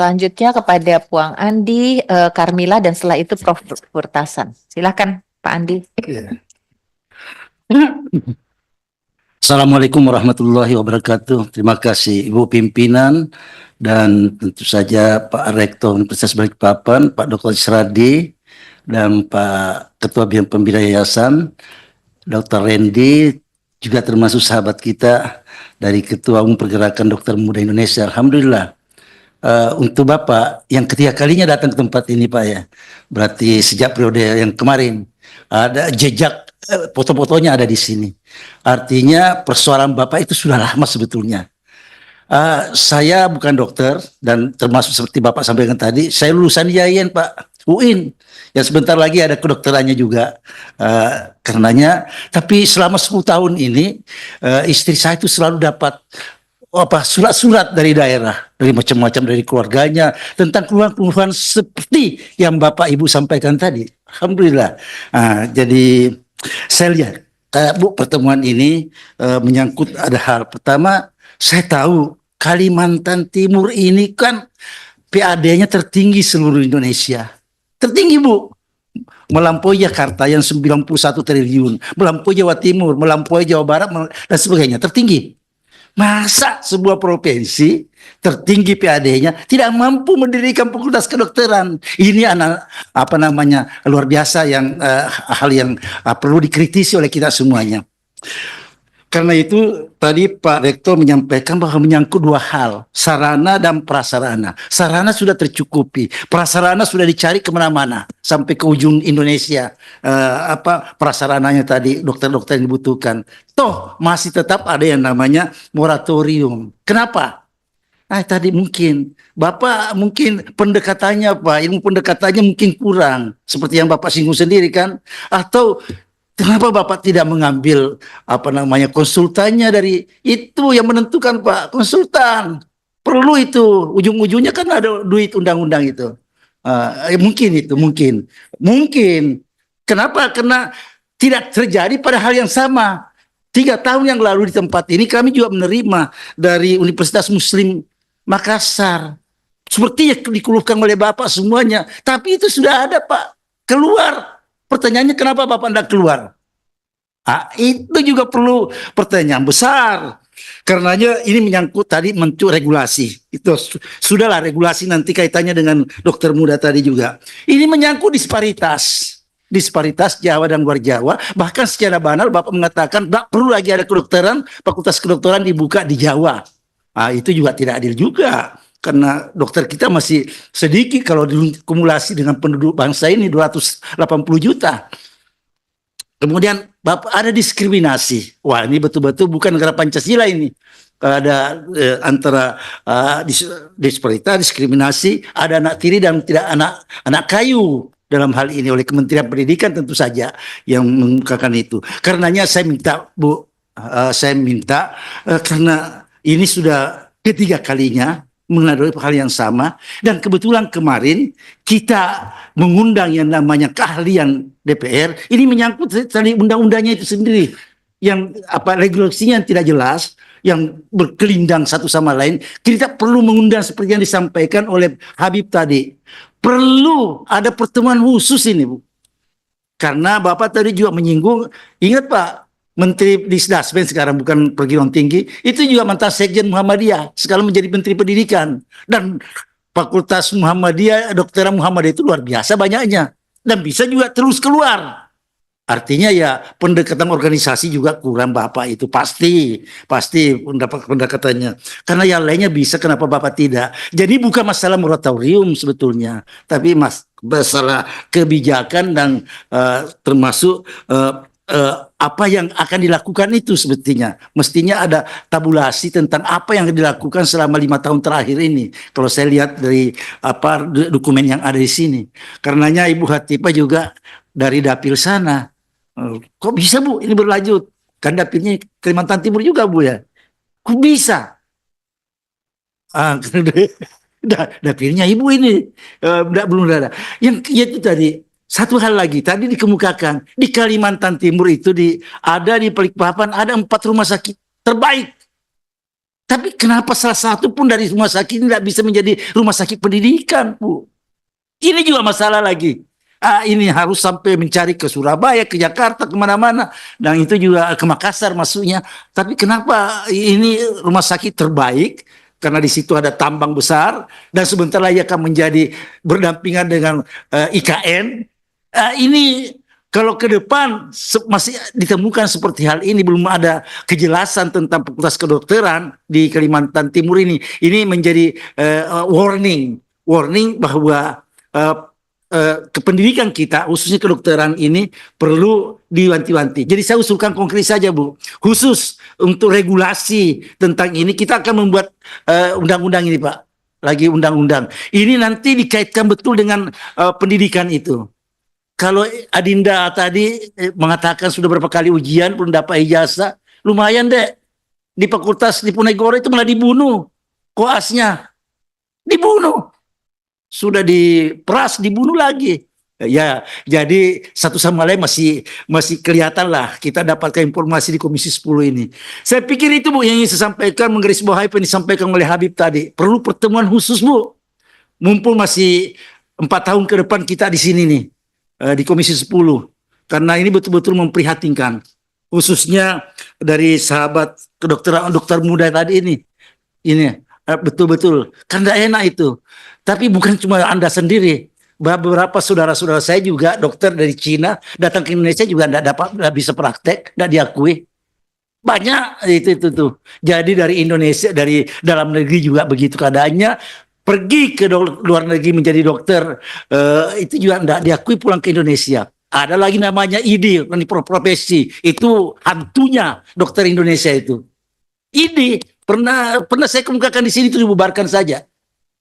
Selanjutnya kepada Puang Andi, Carmila, dan setelah itu Prof. Purtasan. Silakan Pak Andi. Assalamualaikum warahmatullahi wabarakatuh. Terima kasih Ibu Pimpinan dan tentu saja Pak Rektor Universitas Balikpapan, Pak Dr. Isradi, dan Pak Ketua Bidang Pembina Yayasan, Dr. Randy, juga termasuk sahabat kita dari Ketua Umum Pergerakan Dokter Muda Indonesia. Alhamdulillah. Untuk Bapak yang ketiga kalinya datang ke tempat ini Pak ya, berarti sejak periode yang kemarin ada jejak foto-fotonya ada di sini. Artinya persoalan Bapak itu sudah lama sebetulnya. Saya bukan dokter dan termasuk seperti Bapak sampaikan tadi, saya lulusan IAIN Pak, UIN. Ya sebentar lagi ada kedokterannya juga. Karenanya, tapi selama 10 tahun ini istri saya itu selalu dapat surat-surat dari daerah, dari macam-macam dari keluarganya tentang keluhan-keluhan seperti yang Bapak Ibu sampaikan tadi. Alhamdulillah. Jadi saya lihat Bu pertemuan ini menyangkut ada hal. Pertama, saya tahu Kalimantan Timur ini kan PAD-nya tertinggi seluruh Indonesia. Tertinggi Bu. Melampaui Jakarta yang 91 triliun, melampaui Jawa Timur, melampaui Jawa Barat dan sebagainya, tertinggi. Masa sebuah provinsi tertinggi PAD-nya tidak mampu mendirikan fakultas kedokteran? Ini luar biasa yang hal yang perlu dikritisi oleh kita semuanya. Karena itu tadi Pak Rektor menyampaikan bahwa menyangkut dua hal, sarana dan prasarana. Sarana sudah tercukupi, prasarana sudah dicari kemana-mana sampai ke ujung Indonesia. Prasarananya tadi dokter-dokter yang dibutuhkan. Toh masih tetap ada yang namanya moratorium. Kenapa? Tadi mungkin Bapak pendekatannya ilmu pendekatannya mungkin kurang, seperti yang Bapak singgung sendiri kan? Atau kenapa Bapak tidak mengambil konsultannya dari itu yang menentukan Pak, konsultan. Perlu itu, ujung-ujungnya kan ada duit undang-undang itu. Mungkin itu, mungkin. Kenapa? Karena tidak terjadi pada hal yang sama. 3 tahun yang lalu di tempat ini kami juga menerima dari Universitas Muslim Makassar. Seperti yang dikeluhkan oleh Bapak semuanya. Tapi itu sudah ada Pak, keluar. Pertanyaannya kenapa Bapak tidak keluar? Itu juga perlu pertanyaan besar. Karenanya ini menyangkut tadi regulasi. Itu sudahlah regulasi nanti kaitannya dengan dokter muda tadi juga. Ini menyangkut disparitas Jawa dan luar Jawa. Bahkan secara banal Bapak mengatakan tidak perlu lagi ada kedokteran, fakultas kedokteran dibuka di Jawa. Itu juga tidak adil juga. Karena dokter kita masih sedikit kalau dikumulasi dengan penduduk bangsa ini 280 juta. Kemudian Bapak ada diskriminasi. Wah, ini betul-betul bukan negara Pancasila ini. Ada antara disparitas, diskriminasi, ada anak tiri dan tidak anak kayu dalam hal ini oleh Kementerian Pendidikan tentu saja yang mengungkapkan itu. Karenanya saya minta Bu, karena ini sudah ketiga kalinya menghadapi hal yang sama, dan kebetulan kemarin kita mengundang yang namanya keahlian DPR. Ini menyangkut tadi undang-undangnya itu sendiri yang regulasinya yang tidak jelas, yang berkelindang satu sama lain. Kita perlu mengundang seperti yang disampaikan oleh Habib tadi. Perlu ada pertemuan khusus ini Bu, karena Bapak tadi juga menyinggung, ingat Pak, Menteri Disdasmen sekarang bukan perguruan tinggi, itu juga mantan Sekjen Muhammadiyah, sekarang menjadi Menteri Pendidikan. Dan Fakultas Muhammadiyah, Dokteran Muhammadiyah itu luar biasa banyaknya. Dan bisa juga terus keluar. Artinya ya pendekatan organisasi juga kurang Bapak itu. Pasti pendekatannya. Karena yang lainnya bisa, kenapa Bapak tidak? Jadi bukan masalah moratorium sebetulnya. Tapi masalah kebijakan dan termasuk apa yang akan dilakukan itu sebetulnya. Mestinya ada tabulasi tentang apa yang dilakukan selama 5 tahun terakhir ini. Kalau saya lihat dari dokumen yang ada di sini. Karenanya Ibu Hatipah juga dari dapil sana. Kok bisa Bu ini berlanjut? Kan dapilnya Kalimantan Timur juga Bu ya. Kok bisa? Dapilnya Ibu ini belum ada. Yang itu tadi. Satu hal lagi, tadi dikemukakan, di Kalimantan Timur itu ada di Balikpapan, ada 4 rumah sakit terbaik. Tapi kenapa salah satu pun dari rumah sakit ini tidak bisa menjadi rumah sakit pendidikan, Bu? Ini juga masalah lagi. Ini harus sampai mencari ke Surabaya, ke Jakarta, kemana-mana. Dan itu juga ke Makassar masuknya. Tapi kenapa ini rumah sakit terbaik? Karena di situ ada tambang besar. Dan sebentar lagi akan menjadi berdampingan dengan IKN. Ini kalau ke depan masih ditemukan seperti hal ini, belum ada kejelasan tentang Fakultas Kedokteran di Kalimantan Timur ini menjadi warning bahwa kependidikan kita, khususnya kedokteran ini perlu diwanti-wanti. Jadi saya usulkan konkret saja, Bu, khusus untuk regulasi tentang ini kita akan membuat undang-undang ini, Pak. Lagi undang-undang ini nanti dikaitkan betul dengan pendidikan itu. Kalau Adinda tadi mengatakan sudah berapa kali ujian belum dapat ijazah, lumayan deh. Di Fakultas Diponegoro itu malah dibunuh koasnya, dibunuh, sudah diperas, dibunuh lagi. Ya, jadi satu sama lain masih kelihatan lah. Kita dapatkan informasi di Komisi 10 ini. Saya pikir itu, Bu, yang ingin saya sampaikan, menggarisbawahi apa yang disampaikan oleh Habib tadi. Perlu pertemuan khusus, Bu. Mumpung masih 4 tahun ke depan kita di sini nih. Di Komisi 10, karena ini betul-betul memprihatinkan, khususnya dari sahabat kedokteran, dokter muda tadi ini betul-betul kan tidak enak itu. Tapi bukan cuma Anda sendiri, beberapa saudara-saudara saya juga dokter dari Cina datang ke Indonesia juga tidak bisa praktek, tidak diakui. Banyak itu tuh. Jadi dari Indonesia, dari dalam negeri juga begitu keadaannya. Pergi ke luar negeri menjadi dokter, itu juga tidak diakui, pulang ke Indonesia. Ada lagi namanya ID, profesi, itu hantunya dokter Indonesia itu. ID pernah saya kemukakan di sini, itu dibubarkan saja.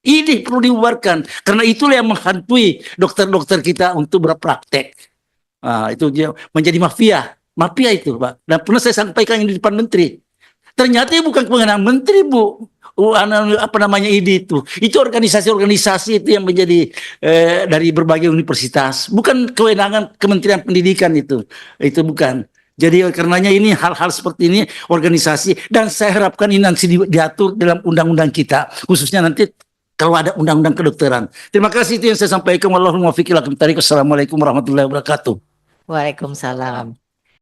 ID perlu dibubarkan, karena itulah yang menghantui dokter-dokter kita untuk berpraktek. Itu menjadi mafia itu, Pak. Dan pernah saya sampaikan di depan menteri. Ternyata bukan kewenangan menteri, Bu. Apa namanya ID itu organisasi-organisasi itu yang menjadi dari berbagai universitas, bukan kewenangan Kementerian Pendidikan itu bukan. Jadi karenanya ini hal-hal seperti ini organisasi, dan saya harapkan ini nanti diatur dalam undang-undang kita, khususnya nanti kalau ada undang-undang kedokteran. Terima kasih, itu yang saya sampaikan. Wallahul muwaffiq ila aqwamit thoriq. Wassalamualaikum warahmatullahi wabarakatuh. Waalaikumsalam.